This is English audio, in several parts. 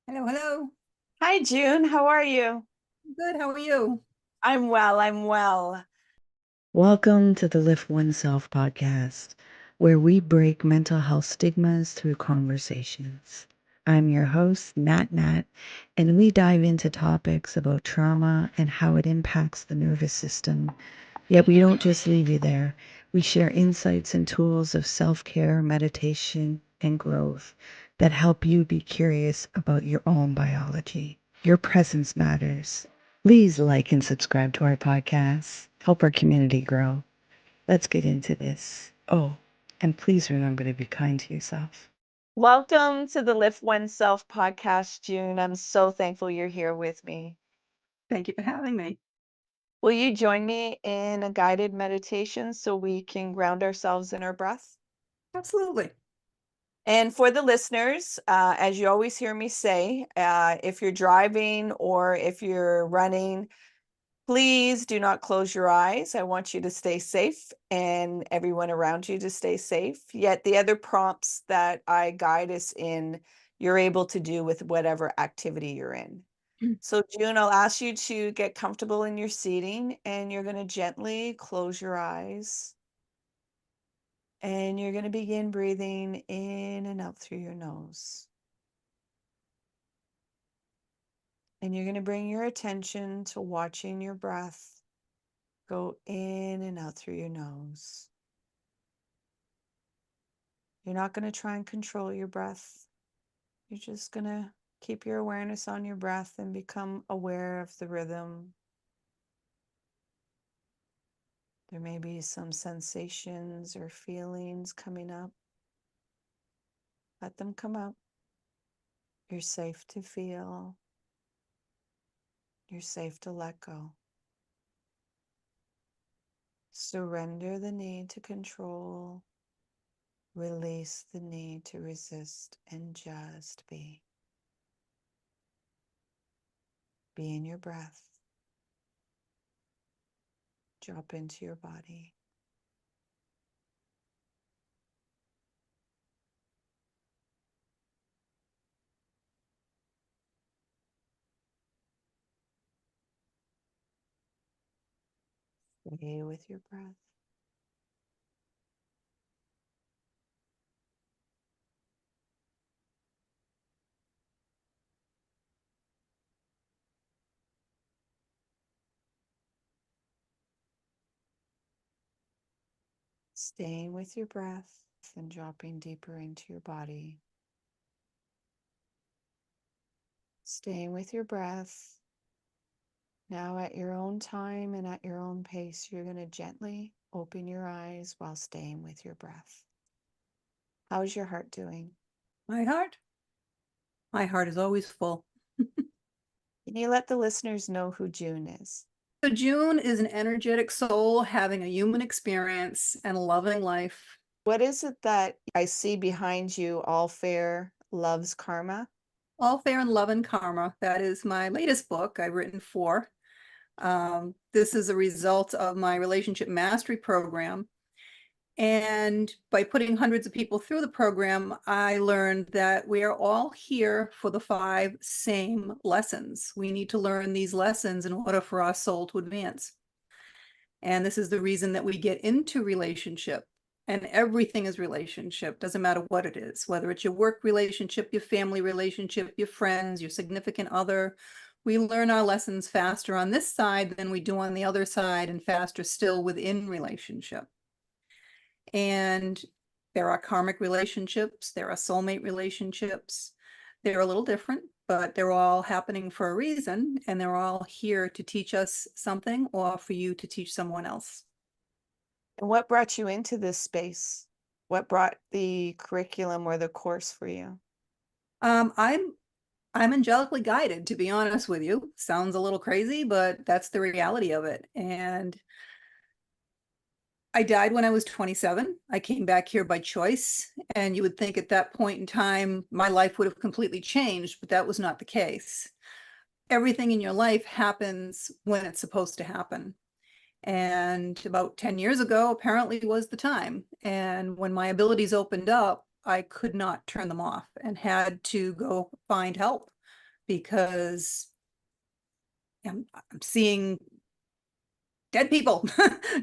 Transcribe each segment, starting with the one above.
Hello, hello. Hi, June. How are you? Good, how are you? I'm well. I'm well. Welcome to the Lift Oneself podcast, where we break mental health stigmas through conversations. I'm your host, Nat, and we dive into topics about trauma and how it impacts the nervous system. Yet we don't just leave you there. We share insights and tools of self-care, meditation, and growth that help you be curious about your own biology. Your presence matters. Please like and subscribe to our podcast. Help our community grow. Let's get into this. Oh, and please remember to be kind to yourself. Welcome to the Lift Oneself podcast, June. I'm so thankful you're here with me. Thank you for having me. Will you join me in a guided meditation so we can ground ourselves in our breath? Absolutely. And for the listeners, as you always hear me say, if you're driving or if you're running, please do not close your eyes. I want you to stay safe and everyone around you to stay safe. Yet the other prompts that I guide us in, you're able to do with whatever activity you're in. So June, I'll ask you to get comfortable in your seating and you're going to gently close your eyes. And you're going to begin breathing in and out through your nose. And you're going to bring your attention to watching your breath go in and out through your nose. You're not going to try and control your breath. You're just going to keep your awareness on your breath and become aware of the rhythm. There may be some sensations or feelings coming up. Let them come up. You're safe to feel. You're safe to let go. Surrender the need to control. Release the need to resist and just be. Be in your breath. Drop into your body. Stay with your breath. Staying with your breath and dropping deeper into your body. Staying with your breath. Now at your own time and at your own pace, you're going to gently open your eyes while staying with your breath. How's your heart doing? My heart? My heart is always full. Can you let the listeners know who June is? So June is an energetic soul having a human experience and loving life. What is it that I see behind you, All Fair Loves Karma? All Fair in Love and Karma. That is my latest book I've written 4. This is a result of my relationship mastery program. And by putting hundreds of people through the program, I learned that we are all here for the 5 same lessons. We need to learn these lessons in order for our soul to advance. And this is the reason that we get into relationship. And everything is relationship, doesn't matter what it is, whether it's your work relationship, your family relationship, your friends, your significant other. We learn our lessons faster on this side than we do on the other side, and faster still within relationship. And there are karmic relationships, there are soulmate relationships. They're a little different, but they're all happening for a reason, and they're all here to teach us something or for you to teach someone else. And what brought you into this space? What brought the curriculum or the course for you? I'm angelically guided, to be honest with you. Sounds a little crazy, but that's the reality of it. And I died when I was 27. I came back here by choice, and you would think at that point in time, my life would have completely changed, but that was not the case. Everything in your life happens when it's supposed to happen. And about 10 years ago, apparently was the time. And when my abilities opened up, I could not turn them off and had to go find help. because I'm seeing dead people,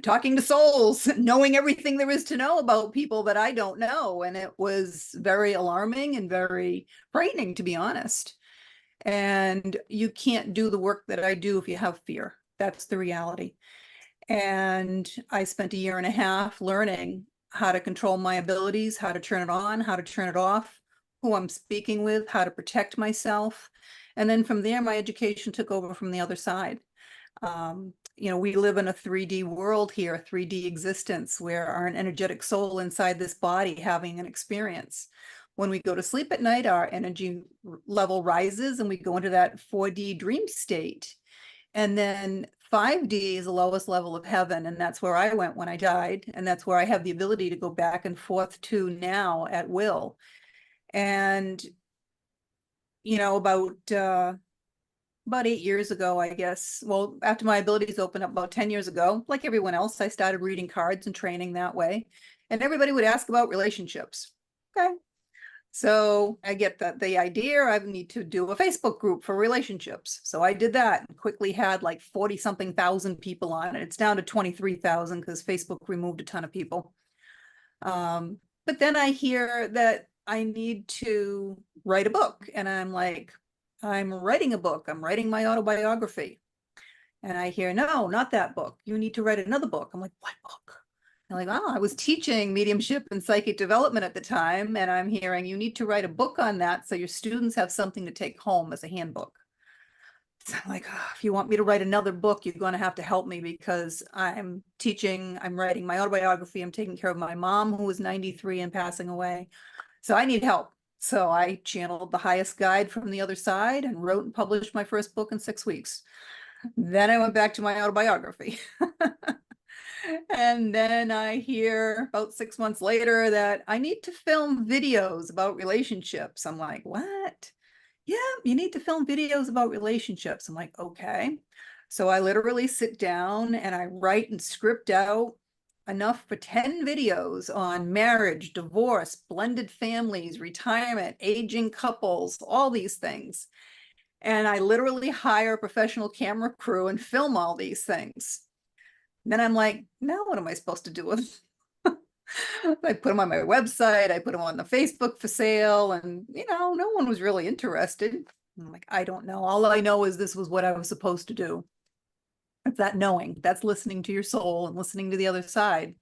talking to souls, knowing everything there is to know about people that I don't know. And it was very alarming and very frightening, to be honest. And you can't do the work that I do if you have fear. That's the reality. And I spent a year and a half learning how to control my abilities, how to turn it on, how to turn it off, who I'm speaking with, how to protect myself. And then from there, my education took over from the other side. We live in a 3D world here, a 3D existence, where our energetic soul inside this body having an experience. When we go to sleep at night, our energy level rises and we go into that 4D dream state. And then 5D is the lowest level of heaven. And that's where I went when I died. And that's where I have the ability to go back and forth to now at will. And, about 8 years ago, I guess. Well, after my abilities opened up about 10 years ago, like everyone else, I started reading cards and training that way. And everybody would ask about relationships. Okay. So I get the idea, I need to do a Facebook group for relationships. So I did that and quickly had like 40 something thousand people on it. It's down to 23,000 because Facebook removed a ton of people. But then I hear that I need to write a book, and I'm like, I'm writing a book. I'm writing my autobiography. And I hear, no, not that book. You need to write another book. I'm like, what book? I'm like, oh, I was teaching mediumship and psychic development at the time. And I'm hearing, you need to write a book on that so your students have something to take home as a handbook. So I'm like, oh, if you want me to write another book, you're going to have to help me, because I'm teaching, I'm writing my autobiography. I'm taking care of my mom, who was 93 and passing away. So I need help. So I channeled the highest guide from the other side and wrote and published my first book in 6 weeks. Then I went back to my autobiography. And then I hear about 6 months later that I need to film videos about relationships. I'm like, what? Yeah, you need to film videos about relationships. I'm like, okay. So I literally sit down and I write and script out enough for 10 videos on marriage, divorce, blended families, retirement, aging couples, all these things. And I literally hire a professional camera crew and film all these things. Then I'm like, now what am I supposed to do with them? I put them on my website, I put them on the Facebook for sale, and no one was really interested. I'm like, I don't know. All I know is this was what I was supposed to do. It's that knowing, that's listening to your soul and listening to the other side.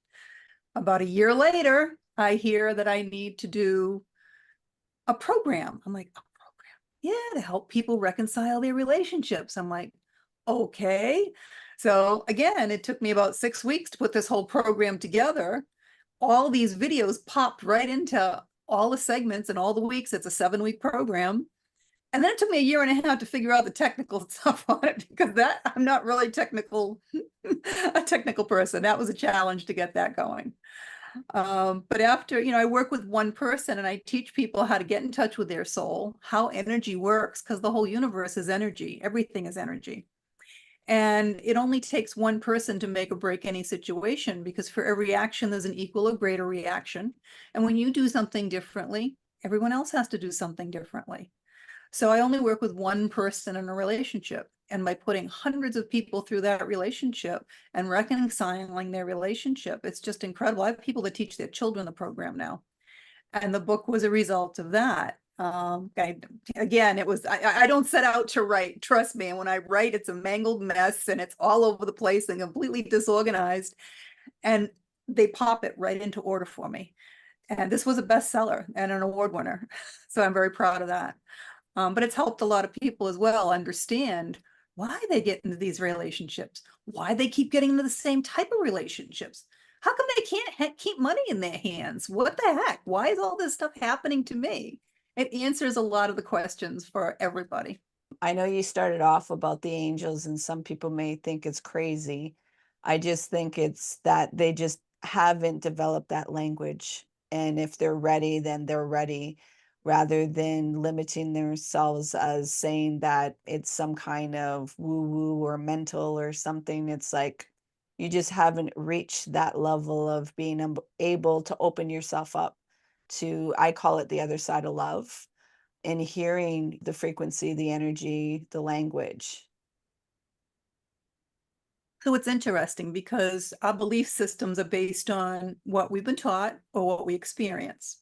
About a year later, I hear that I need to do a program. I'm like, a program? Yeah, to help people reconcile their relationships. I'm like, okay. So again, it took me about 6 weeks to put this whole program together. All these videos popped right into all the segments and all the weeks. It's a 7-week program. And then it took me a year and a half to figure out the technical stuff on it, because I'm not really a technical person. That was a challenge to get that going. But after, I work with one person and I teach people how to get in touch with their soul, how energy works, because the whole universe is energy. Everything is energy. And it only takes one person to make or break any situation, because for every action, there's an equal or greater reaction. And when you do something differently, everyone else has to do something differently. So I only work with one person in a relationship. And by putting hundreds of people through that relationship and reconciling their relationship, it's just incredible. I have people that teach their children the program now. And the book was a result of that. Again, I don't set out to write. Trust me. And when I write, it's a mangled mess and it's all over the place and completely disorganized. And they pop it right into order for me. And this was a bestseller and an award winner. So I'm very proud of that. But it's helped a lot of people as well understand why they get into these relationships, why they keep getting into the same type of relationships. How come they can't keep money in their hands? What the heck? Why is all this stuff happening to me? It answers a lot of the questions for everybody. I know you started off about the angels, and some people may think it's crazy. I just think it's that they just haven't developed that language. And if they're ready, then they're ready, rather than limiting themselves as saying that it's some kind of woo-woo or mental or something. It's like you just haven't reached that level of being able to open yourself up to, I call it the other side of love. in hearing the frequency, the energy, the language? So it's interesting because our belief systems are based on what we've been taught or what we experience.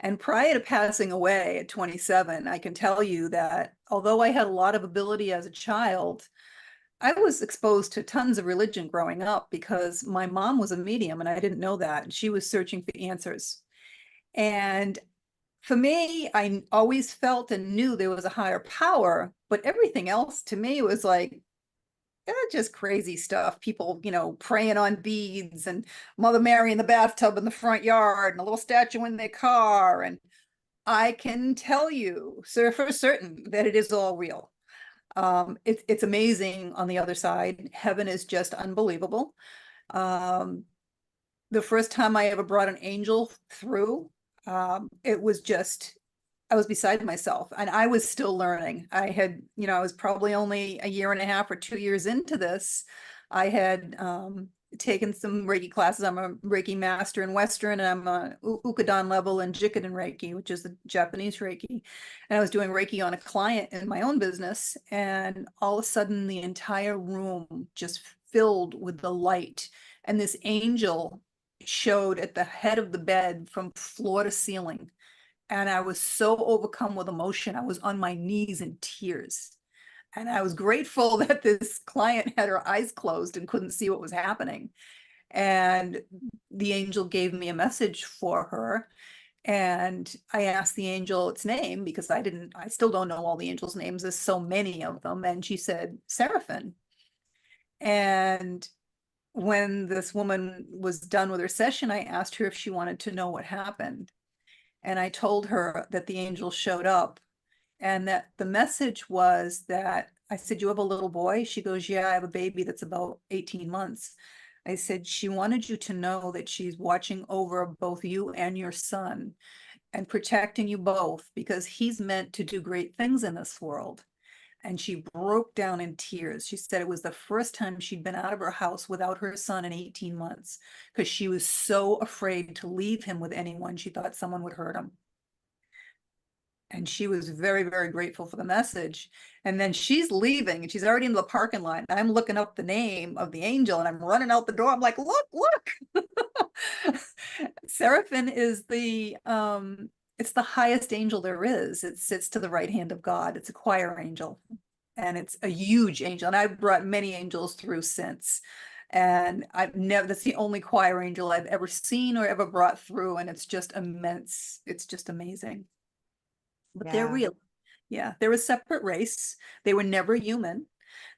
And prior to passing away at 27, I can tell you that although I had a lot of ability as a child, I was exposed to tons of religion growing up because my mom was a medium and I didn't know that. And she was searching for answers. And for me, I always felt and knew there was a higher power, but everything else to me was like, just crazy stuff. People, praying on beads and Mother Mary in the bathtub in the front yard and a little statue in their car. And I can tell you, sir, for certain that it is all real. It's amazing on the other side. Heaven is just unbelievable. The first time I ever brought an angel through, it was just, I was beside myself and I was still learning. I was probably only a year and a half or 2 years into this. I had taken some Reiki classes. I'm a Reiki master in Western and I'm a Ukadan level in 𝐿 Reiki, which is the Japanese Reiki. And I was doing Reiki on a client in my own business. And all of a sudden the entire room just filled with the light. And this angel showed at the head of the bed from floor to ceiling. And I was so overcome with emotion. I was on my knees in tears. And I was grateful that this client had her eyes closed and couldn't see what was happening. And the angel gave me a message for her. And I asked the angel its name because I still don't know all the angels' names. There's so many of them. And she said, Seraphim. And when this woman was done with her session, I asked her if she wanted to know what happened. And I told her that the angel showed up and that the message was that I said, you have a little boy? She goes, yeah, I have a baby that's about 18 months. I said, she wanted you to know that she's watching over both you and your son and protecting you both because he's meant to do great things in this world. And she broke down in tears. She said it was the first time she'd been out of her house without her son in 18 months because she was so afraid to leave him with anyone. She thought someone would hurt him. And she was very, very grateful for the message. And then she's leaving and she's already in the parking lot. And I'm looking up the name of the angel and I'm running out the door. I'm like, look. Seraphim is it's the highest angel there is. It sits to the right hand of God. It's a choir angel and it's a huge angel. And I've brought many angels through since. And that's the only choir angel I've ever seen or ever brought through. And it's just immense. It's just amazing. But they're real. Yeah, they're a separate race. They were never human.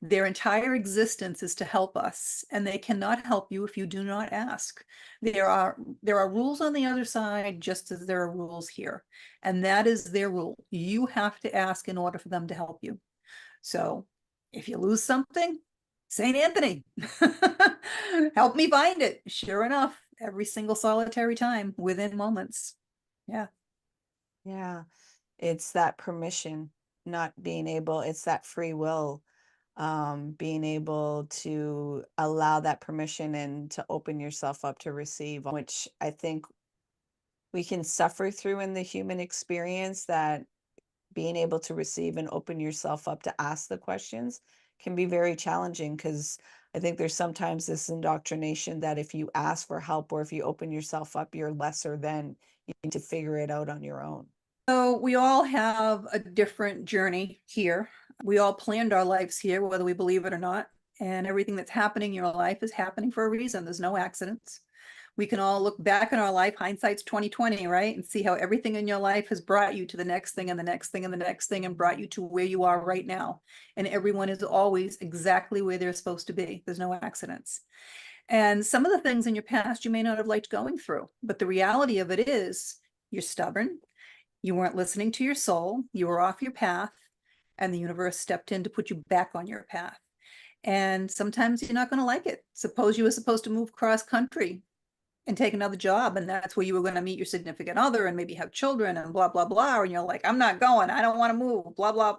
Their entire existence is to help us, and they cannot help you if you do not ask. There are rules on the other side, just as there are rules here, and that is their rule. You have to ask in order for them to help you. So if you lose something, St. Anthony, help me find it. Sure enough, every single solitary time within moments. Yeah. Yeah. It's that permission, not being able, it's that free will, being able to allow that permission and to open yourself up to receive, which I think we can suffer through in the human experience, that being able to receive and open yourself up to ask the questions can be very challenging, because I think there's sometimes this indoctrination that if you ask for help or if you open yourself up, you're lesser than, you need to figure it out on your own. So we all have a different journey here. We all planned our lives here, whether we believe it or not. And everything that's happening in your life is happening for a reason. There's no accidents. We can all look back in our life, hindsight's 2020, right? And see how everything in your life has brought you to the next thing and the next thing and the next thing and brought you to where you are right now. And everyone is always exactly where they're supposed to be. There's no accidents. And some of the things in your past you may not have liked going through, but the reality of it is you're stubborn. You weren't listening to your soul, you were off your path, and the universe stepped in to put you back on your path. And sometimes you're not going to like it. Suppose you were supposed to move cross country and take another job, and that's where you were going to meet your significant other and maybe have children and blah, blah, blah. And you're like, I'm not going, I don't want to move, blah, blah.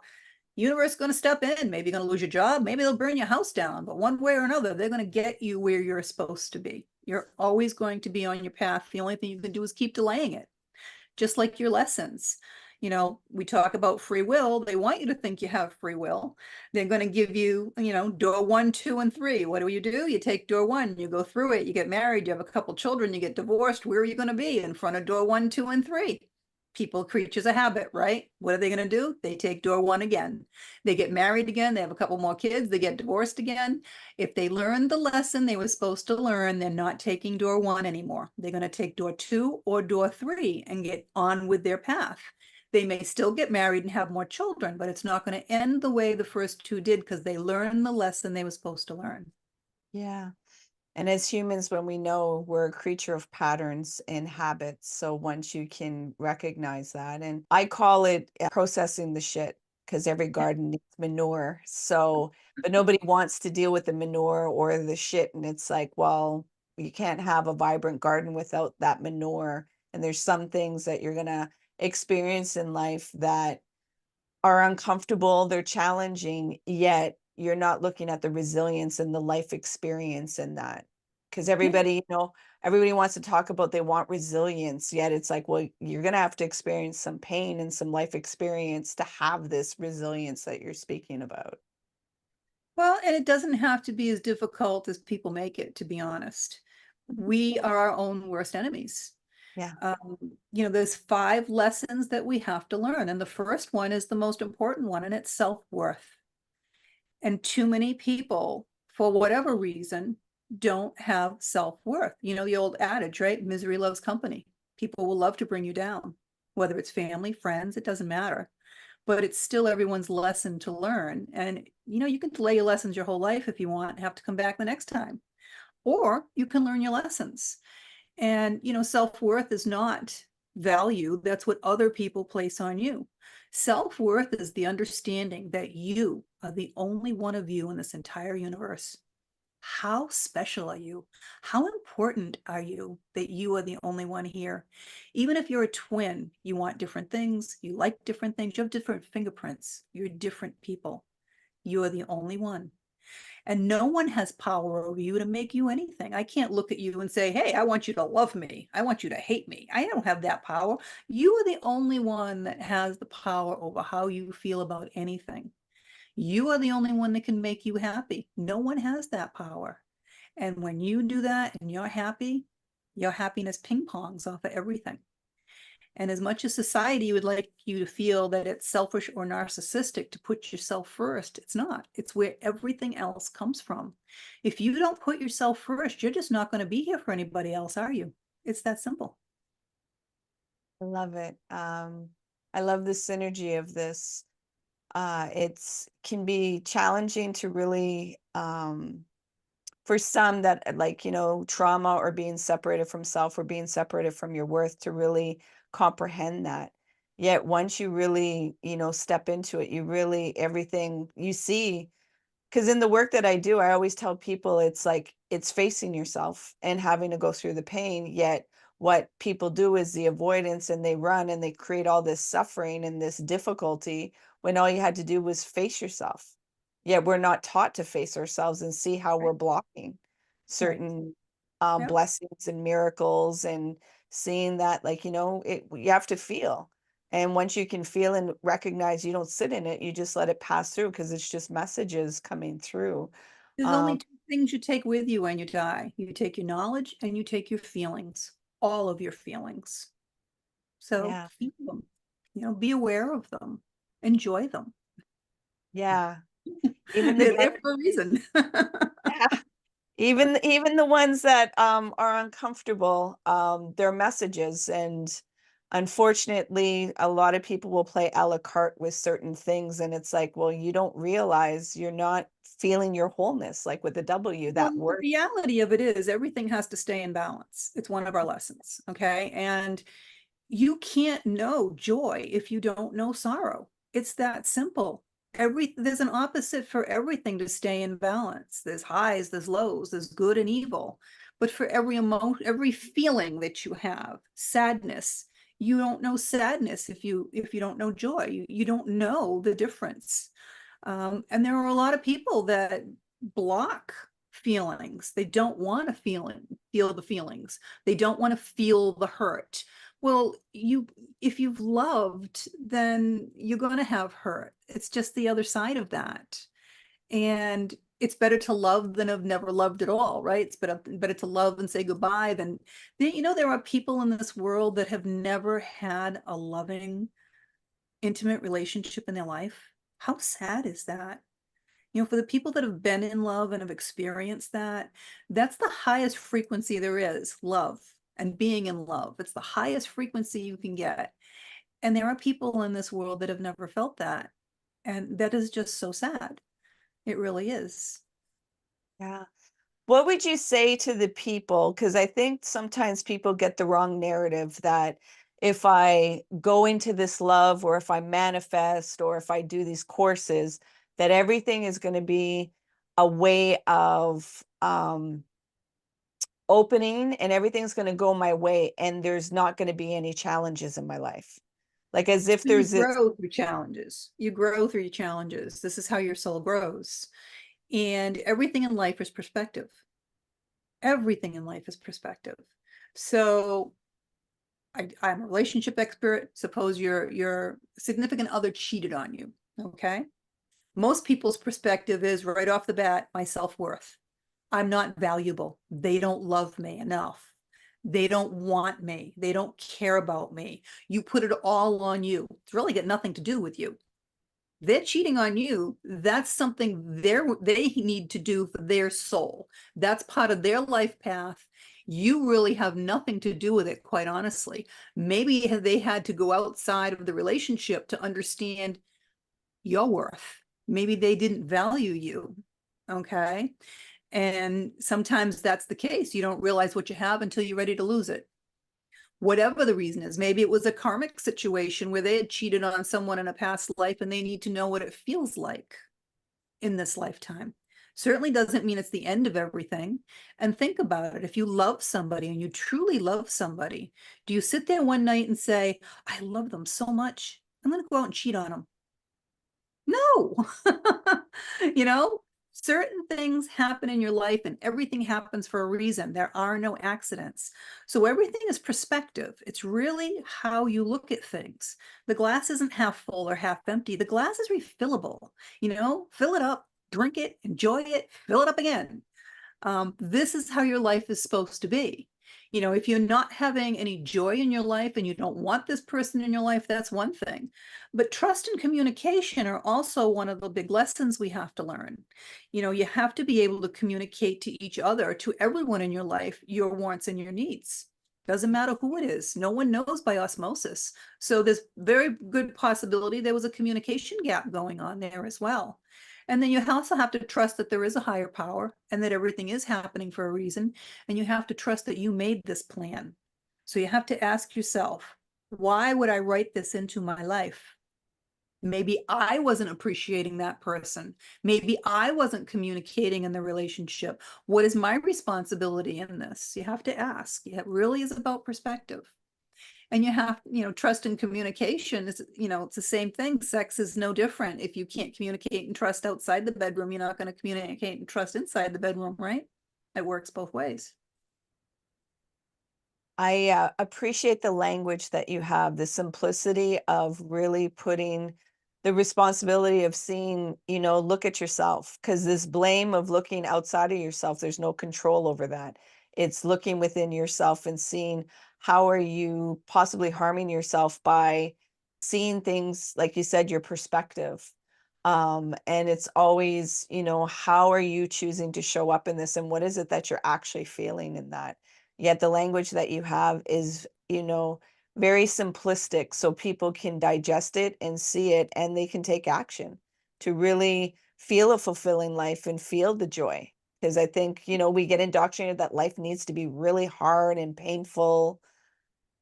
Universe is going to step in. Maybe you're going to lose your job. Maybe they'll burn your house down. But one way or another, they're going to get you where you're supposed to be. You're always going to be on your path. The only thing you can do is keep delaying it. Just like your lessons. You know, we talk about free will. They want you to think you have free will. They're going to give you, you know, door 1, 2, and 3. What do? You take door 1, you go through it, you get married, you have a couple children, you get divorced. Where are you going to be? In front of door 1, 2, and 3. People, creatures of habit, right? What are they going to do? They take door 1 again. They get married again. They have a couple more kids. They get divorced again. If they learned the lesson they were supposed to learn, they're not taking door 1 anymore. They're going to take door 2 or door 3 and get on with their path. They may still get married and have more children, but it's not going to end the way the first 2 did, because they learned the lesson they were supposed to learn. Yeah. And as humans, when we know, we're a creature of patterns and habits. So once you can recognize that, and I call it processing the shit, because every garden needs manure. So, but nobody wants to deal with the manure or the shit. And it's like, well, you can't have a vibrant garden without that manure. And there's some things that you're going to experience in life that are uncomfortable, they're challenging, yet you're not looking at the resilience and the life experience in that. Because everybody, you know, everybody wants to talk about they want resilience, yet it's like, well, you're going to have to experience some pain and some life experience to have this resilience that you're speaking about. Well, and it doesn't have to be as difficult as people make it, to be honest. We are our own worst enemies. Yeah. You know, there's 5 lessons that we have to learn. And the first one is the most important one, and it's self-worth. And too many people, for whatever reason, don't have self-worth. You know, the old adage, right? Misery loves company. People will love to bring you down, whether it's family, friends, it doesn't matter. But it's still everyone's lesson to learn. And, you know, you can delay your lessons your whole life if you want, have to come back the next time. Or you can learn your lessons. And, you know, self-worth is not value. That's what other people place on you. Self-worth is the understanding that you are the only one of you in this entire universe. How special are you? How important are you that you are the only one here? Even if you're a twin, you want different things, you like different things, you have different fingerprints, you're different people. You are the only one. And no one has power over you to make you anything. I can't look at you and say, hey, I want you to love me. I want you to hate me. I don't have that power. You are the only one that has the power over how you feel about anything. You are the only one that can make you happy. No one has that power. And when you do that and you're happy, your happiness ping pongs off of everything. And as much as society would like you to feel that it's selfish or narcissistic to put yourself first, it's not. It's where everything else comes from. If you don't put yourself first, you're just not going to be here for anybody else, are you? It's that simple. I love it. I love the synergy of this. It's can be challenging to really, for some that like, you know, trauma or being separated from self or being separated from your worth to really comprehend that. Yet once you really, you know, step into it, you really, everything you see, because in the work that I do, I always tell people it's like it's facing yourself and having to go through the pain. Yet what people do is the avoidance, and they run and they create all this suffering and this difficulty when all you had to do was face yourself. Yet we're not taught to face ourselves and see how we're blocking certain Yep. blessings and miracles, and seeing that, like, you know, you have to feel. And once you can feel and recognize, you don't sit in it, you just let it pass through, because it's just messages coming through. There's only 2 things you take with you when you die. You take your knowledge and you take your feelings, all of your feelings. So Yeah. feel them, you know, be aware of them, enjoy them. Yeah. Even They're the there for a reason. yeah. Even the ones that are uncomfortable, they're messages. And unfortunately, a lot of people will play a la carte with certain things, and it's like, well, you don't realize you're not feeling your wholeness, like with the W, Well, that the word. reality of it is everything has to stay in balance. It's one of our lessons, okay? And you can't know joy if you don't know sorrow. It's that simple. There's an opposite for everything to stay in balance. There's highs, there's lows, there's good and evil. But for every emotion, every feeling that you have, sadness, you don't know sadness if you don't know joy. You don't know the difference. And there are a lot of people that block feelings. They don't want to feel the feelings. They don't want to feel the hurt. Well, if you've loved, then you're going to have hurt. It's just the other side of that. And it's better to love than have never loved at all, right? It's better to love and say goodbye than, there are people in this world that have never had a loving, intimate relationship in their life. How sad is that? For the people that have been in love and have experienced that, that's the highest frequency there is, love and being in love. It's the highest frequency you can get. And there are people in this world that have never felt that. And that is just so sad. It really is. Yeah. What would you say to the people? Because I think sometimes people get the wrong narrative that if I go into this love, or if I manifest, or if I do these courses, that everything is going to be a way of opening, and everything's going to go my way, and there's not going to be any challenges in my life. Like as if You there's this. grow through challenges. You grow through your challenges. This is how your soul grows. And everything in life is perspective. Everything in life is perspective. So I'm a relationship expert. Suppose your significant other cheated on you. Okay. Most people's perspective is right off the bat, my self-worth. I'm not valuable. They don't love me enough. They don't want me. They don't care about me. You put it all on you. It's really got nothing to do with you. They're cheating on you. That's something they need to do for their soul. That's part of their life path. You really have nothing to do with it, quite honestly. Maybe they had to go outside of the relationship to understand your worth. Maybe they didn't value you. Okay. And sometimes that's the case. You don't realize what you have until you're ready to lose it. Whatever the reason is, maybe it was a karmic situation where they had cheated on someone in a past life and they need to know what it feels like in this lifetime. Certainly doesn't mean it's the end of everything. And think about it. If you love somebody and you truly love somebody, do you sit there one night and say, I love them so much, I'm going to go out and cheat on them? No. Certain things happen in your life and everything happens for a reason. There are no accidents. So everything is perspective. It's really how you look at things. The glass isn't half full or half empty. The glass is refillable. Fill it up, drink it, enjoy it, fill it up again. This is how your life is supposed to be. If you're not having any joy in your life and you don't want this person in your life, that's one thing. But trust and communication are also one of the big lessons we have to learn. You have to be able to communicate to each other, to everyone in your life, your wants and your needs. Doesn't matter who it is. No one knows by osmosis. So there's very good possibility there was a communication gap going on there as well. And then you also have to trust that there is a higher power and that everything is happening for a reason. And you have to trust that you made this plan. So you have to ask yourself, why would I write this into my life? Maybe I wasn't appreciating that person. Maybe I wasn't communicating in the relationship. What is my responsibility in this? You have to ask. It really is about perspective. And you have, trust and communication is, it's the same thing. Sex is no different. If you can't communicate and trust outside the bedroom, you're not going to communicate and trust inside the bedroom, right? It works both ways. I appreciate the language that you have, the simplicity of really putting the responsibility of seeing, look at yourself, because this blame of looking outside of yourself, there's no control over that. It's looking within yourself and seeing how are you possibly harming yourself by seeing things, like you said, your perspective. And it's always, how are you choosing to show up in this, and what is it that you're actually feeling in that? Yet the language that you have is, very simplistic, so people can digest it and see it, and they can take action to really feel a fulfilling life and feel the joy. Because I think, we get indoctrinated that life needs to be really hard and painful.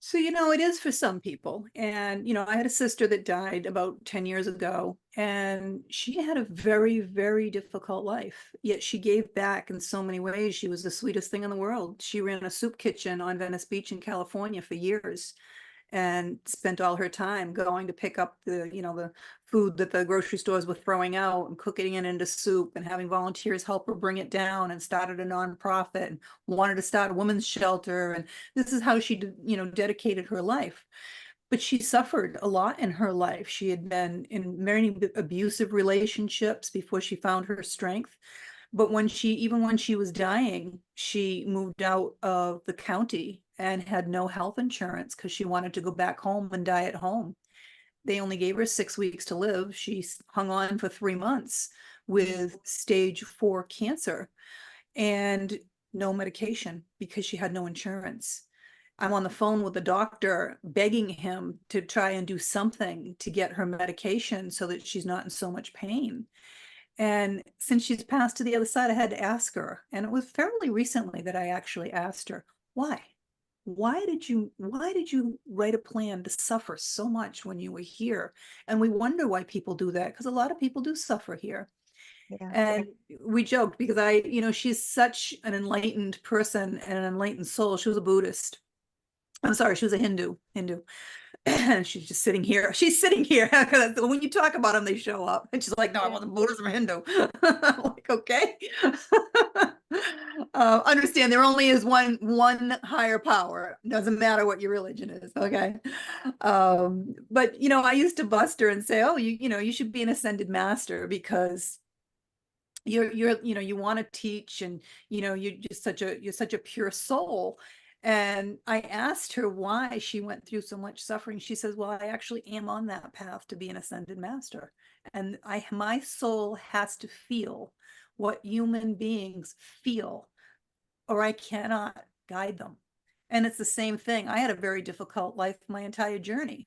So, it is for some people. And, I had a sister that died about 10 years ago, and she had a very, very difficult life. Yet she gave back in so many ways. She was the sweetest thing in the world. She ran a soup kitchen on Venice Beach in California for years and spent all her time going to pick up the food that the grocery stores were throwing out and cooking it into soup and having volunteers help her bring it down, and started a nonprofit and wanted to start a women's shelter. And this is how she, dedicated her life. But she suffered a lot in her life. She had been in many abusive relationships before she found her strength. But even when she was dying, she moved out of the county and had no health insurance because she wanted to go back home and die at home. They only gave her 6 weeks to live. She hung on for 3 months with stage 4 cancer and no medication because she had no insurance. I'm on the phone with the doctor begging him to try and do something to get her medication so that she's not in so much pain. And since she's passed to the other side, I had to ask her. And it was fairly recently that I actually asked her, why? Why did you write a plan to suffer so much when you were here? And we wonder why people do that, because a lot of people do suffer here. Yeah. And we joked because she's such an enlightened person and an enlightened soul. She was a Buddhist. I'm sorry, she was a Hindu. And she's just sitting here. She's sitting here because when you talk about them, they show up. And she's like, no, I wasn't Buddhist, I'm Hindu. I'm like, okay. Understand there only is one higher power. Doesn't matter what your religion is. Okay. But I used to bust her and say, oh, you should be an ascended master because you want to teach, and you're such a pure soul. And I asked her why she went through so much suffering. She says, well, I actually am on that path to be an ascended master. And my soul has to feel what human beings feel, or I cannot guide them. And it's the same thing. I had a very difficult life my entire journey.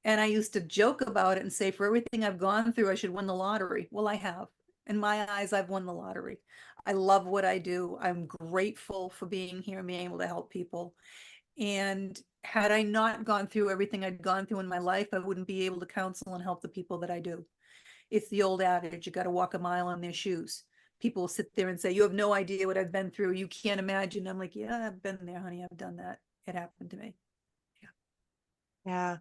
And I used to joke about it and say, for everything I've gone through, I should win the lottery. Well, I have. In my eyes, I've won the lottery. I love what I do. I'm grateful for being here and being able to help people. And had I not gone through everything I'd gone through in my life, I wouldn't be able to counsel and help the people that I do. It's the old adage, you got to walk a mile in their shoes. People will sit there and say, you have no idea what I've been through. You can't imagine. I'm like, yeah, I've been there, honey. I've done that. It happened to me. Yeah,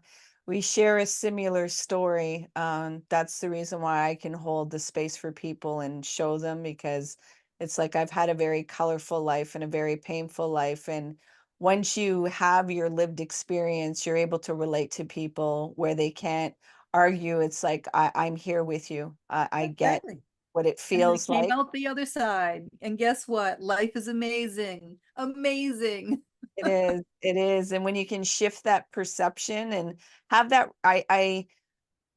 we share a similar story. That's the reason why I can hold the space for people and show them, because it's like I've had a very colorful life and a very painful life. And once you have your lived experience, you're able to relate to people where they can't argue. It's like, I'm here with you. I get Exactly. what it And I feels came like. out the other side. And guess what? Life is amazing. Amazing. It is, it is. And when you can shift that perception and have that,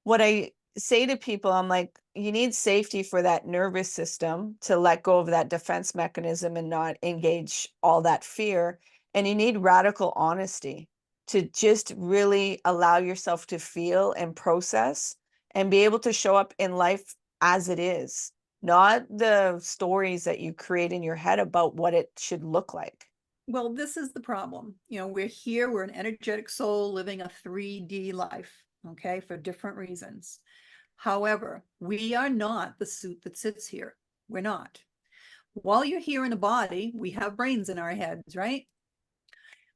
what I say to people, I'm like, you need safety for that nervous system to let go of that defense mechanism and not engage all that fear. And you need radical honesty to just really allow yourself to feel and process and be able to show up in life as it is, not the stories that you create in your head about what it should look like. Well, this is the problem. We're here, we're an energetic soul living a 3D life, okay, for different reasons. However, we are not the suit that sits here. We're not. While you're here in a body, we have brains in our heads, right?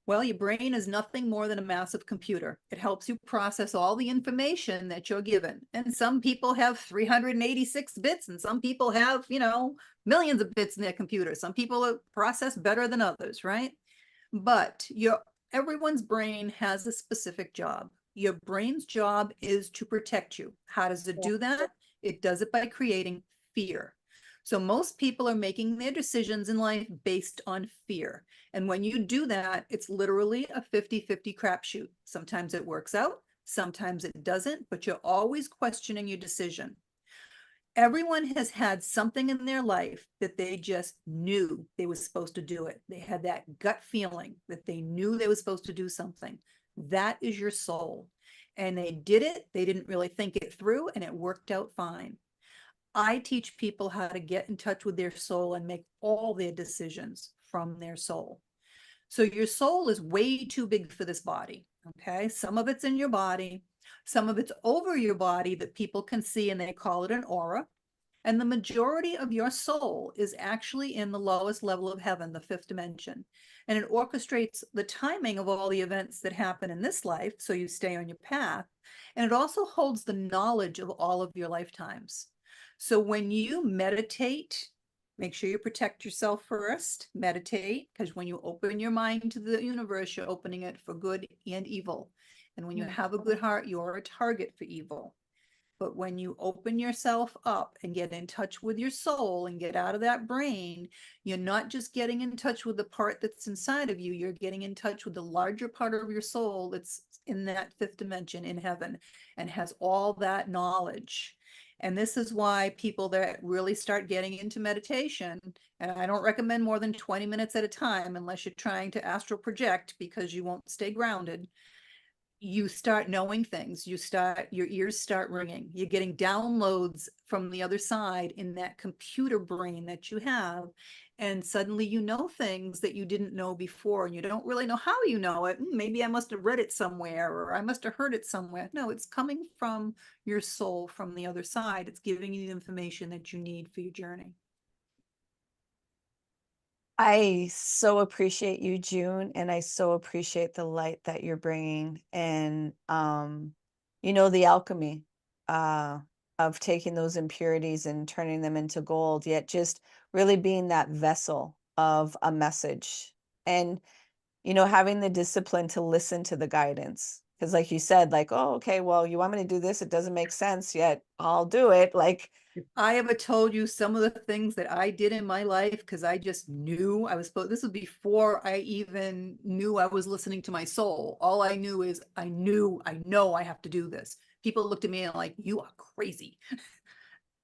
Well, your brain is nothing more than a massive computer. It helps you process all the information that you're given. And some people have 386 bits, and some people have, millions of bits in their computer. Some people process better than others, right? But everyone's brain has a specific job. Your brain's job is to protect you. How does it do that? It does it by creating fear. So most people are making their decisions in life based on fear. And when you do that, it's literally a 50-50 crapshoot. Sometimes it works out, sometimes it doesn't, but you're always questioning your decision. Everyone has had something in their life that they just knew they were supposed to do it. They had that gut feeling that they knew they were supposed to do something. That is your soul. And they did it. They didn't really think it through, and it worked out fine. I teach people how to get in touch with their soul and make all their decisions from their soul. So your soul is way too big for this body. Okay. Some of it's in your body. Some of it's over your body that people can see, and they call it an aura. And the majority of your soul is actually in the lowest level of heaven, the fifth dimension. And it orchestrates the timing of all the events that happen in this life, so you stay on your path. And it also holds the knowledge of all of your lifetimes. So when you meditate, make sure you protect yourself first, meditate, because when you open your mind to the universe, you're opening it for good and evil. And when you have a good heart, you're a target for evil. But when you open yourself up and get in touch with your soul and get out of that brain, you're not just getting in touch with the part that's inside of you, you're getting in touch with the larger part of your soul that's in that fifth dimension in heaven and has all that knowledge. And this is why people that really start getting into meditation, and I don't recommend more than 20 minutes at a time unless you're trying to astral project because you won't stay grounded. You start knowing things, your ears start ringing, you're getting downloads from the other side in that computer brain that you have, and suddenly you know things that you didn't know before, and you don't really know how you know it. Maybe I must have read it somewhere, or I must have heard it somewhere. No, it's coming from your soul from the other side. It's giving you the information that you need for your journey. I so appreciate you, June, and I so appreciate the light that you're bringing, and the alchemy of taking those impurities and turning them into gold, yet just really being that vessel of a message, and having the discipline to listen to the guidance. Because like you said, like, oh, okay, well, you want me to do this, it doesn't make sense, yet I'll do it. Like, if I ever told you some of the things that I did in my life, because I just knew I was supposed, this was before I even knew I was listening to my soul. All I knew is I know I have to do this. People looked at me and like, you are crazy.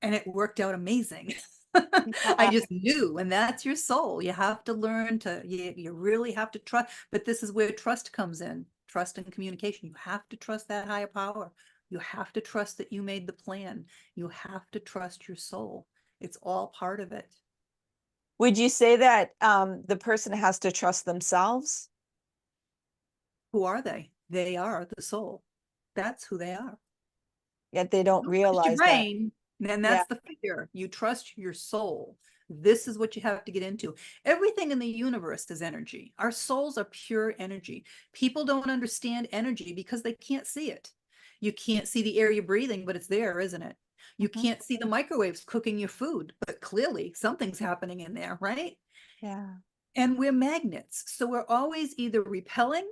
And it worked out amazing. I just knew, and that's your soul. You have to learn to, you really have to trust, but this is where trust comes in, trust and communication. You have to trust that higher power. You have to trust that you made the plan. You have to trust your soul. It's all part of it. would you say that the person has to trust themselves? Who are they? They are the soul. That's who they are. Yet they don't Trust your realize that. brain, then Yeah. that's the fear. You trust your soul. This is what you have to get into. Everything in the universe is energy. Our souls are pure energy. People don't understand energy because they can't see it. You can't see the air you're breathing, but it's there, isn't it? You Mhm. can't see the microwaves cooking your food, but clearly something's happening in there, right? Yeah. And we're magnets. So we're always either repelling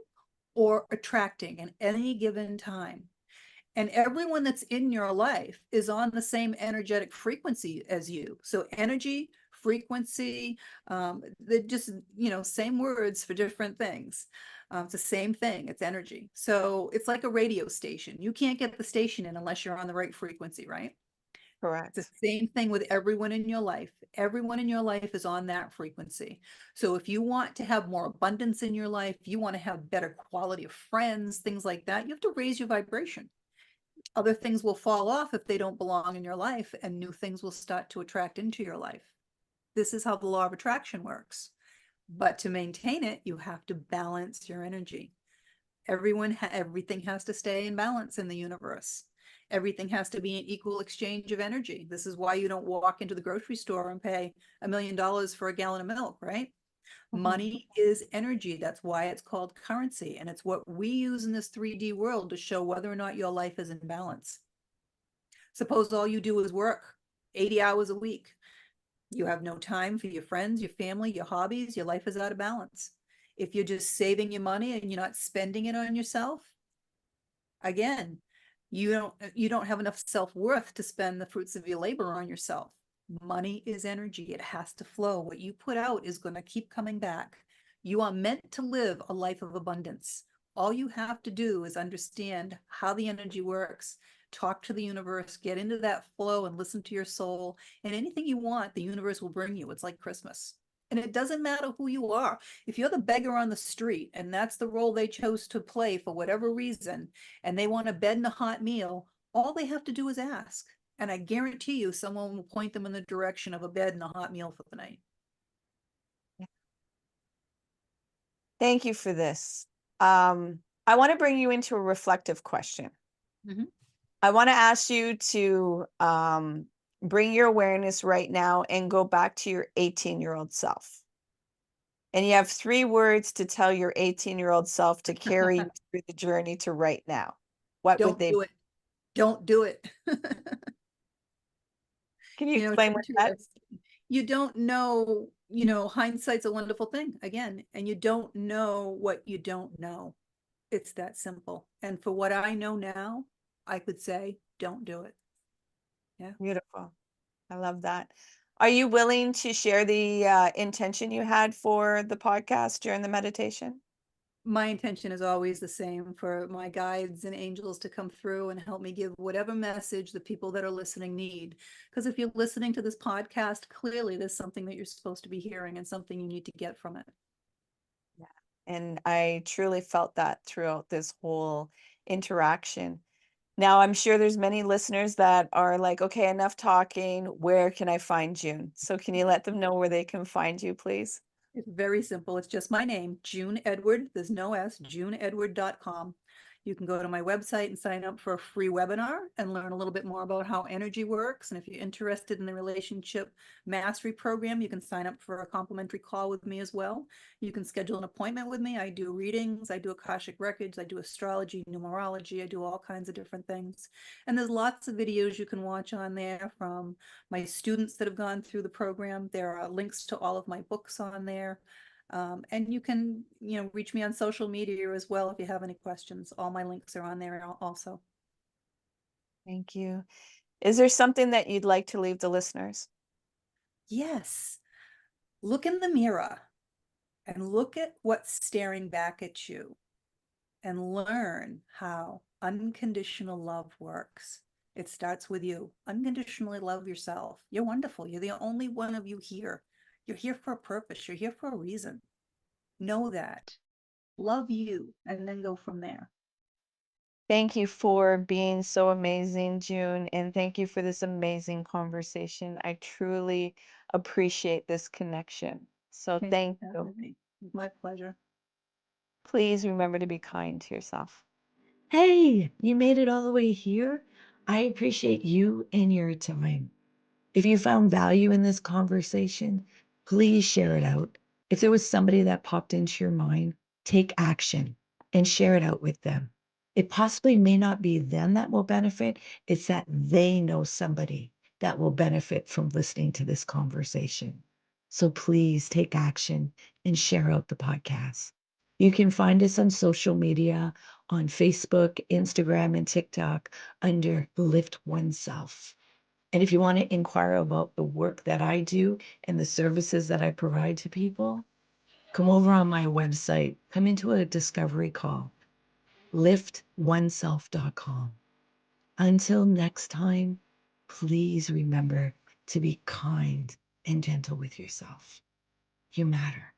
or attracting at any given time. And everyone that's in your life is on the same energetic frequency as you. So energy, frequency, they're just, same words for different things. It's the same thing, it's energy. So it's like a radio station. You can't get the station in unless you're on the right frequency, right? Correct. It's the same thing with everyone in your life. Everyone in your life is on that frequency. So if you want to have more abundance in your life, you want to have better quality of friends, things like that, you have to raise your vibration. Other things will fall off if they don't belong in your life, and new things will start to attract into your life. This is how the law of attraction works. But to maintain it, you have to balance your energy. Everything has to stay in balance in the universe. Everything has to be an equal exchange of energy. This is why you don't walk into the grocery store and pay $1 million for a gallon of milk, right? Money is energy. That's why it's called currency. And it's what we use in this 3D world to show whether or not your life is in balance. Suppose all you do is work 80 hours a week. You have no time for your friends, your family, your hobbies. Your life is out of balance. If you're just saving your money and you're not spending it on yourself, again, you don't have enough self-worth to spend the fruits of your labor on yourself. Money is energy. It has to flow. What you put out is going to keep coming back. You are meant to live a life of abundance. All you have to do is understand how the energy works, talk to the universe, get into that flow and listen to your soul. And anything you want, the universe will bring you. It's like Christmas. And it doesn't matter who you are. If you're the beggar on the street and that's the role they chose to play for whatever reason, and they want a bed and a hot meal, all they have to do is ask. And I guarantee you someone will point them in the direction of a bed and a hot meal for the night. Thank you for this. I want to bring you into a reflective question. Mhm. I want to ask you to bring your awareness right now and go back to your 18-year-old self. And you have 3 words to tell your 18-year-old self to carry you through the journey to right now. What would Don't they do be? it. Don't do it. Can you You know, explain it's what that is? interesting. You don't know, hindsight's a wonderful thing again, and you don't know what you don't know. It's that simple. And for what I know now, I could say, don't do it. Yeah. Beautiful. I love that. Are you willing to share the intention you had for the podcast during the meditation? My intention is always the same, for my guides and angels to come through and help me give whatever message the people that are listening need. Because if you're listening to this podcast, clearly there's something that you're supposed to be hearing and something you need to get from it. Yeah. And I truly felt that throughout this whole interaction. Now, I'm sure there's many listeners that are like, okay, enough talking. Where can I find June? So can you let them know where they can find you, please? It's very simple. It's just my name, June Edward. There's no S, juneedward.com. You can go to my website and sign up for a free webinar and learn a little bit more about how energy works. And if you're interested in the relationship mastery program, you can sign up for a complimentary call with me as well. You can schedule an appointment with me. I do readings, I do Akashic records, I do astrology, numerology, I do all kinds of different things. And there's lots of videos you can watch on there from my students that have gone through the program. There are links to all of my books on there. And you can, reach me on social media as well if you have any questions. All my links are on there also. Thank you. Is there something that you'd like to leave the listeners? Yes. Look in the mirror and look at what's staring back at you and learn how unconditional love works. It starts with you. Unconditionally love yourself. You're wonderful. You're the only one of you here. You're here for a purpose. You're here for a reason. Know that. Love you, and then go from there. Thank you for being so amazing, June, and thank you for this amazing conversation. I truly appreciate this connection. So thank you. Definitely. It's my pleasure. Please remember to be kind to yourself. Hey, you made it all the way here. I appreciate you and your time. If you found value in this conversation, please share it out. If there was somebody that popped into your mind, take action and share it out with them. It possibly may not be them that will benefit, it's that they know somebody that will benefit from listening to this conversation. So please take action and share out the podcast. You can find us on social media on Facebook, Instagram, and TikTok under Lift Oneself. And if you want to inquire about the work that I do and the services that I provide to people, come over on my website, come into a discovery call, liftoneself.com. Until next time, please remember to be kind and gentle with yourself. You matter.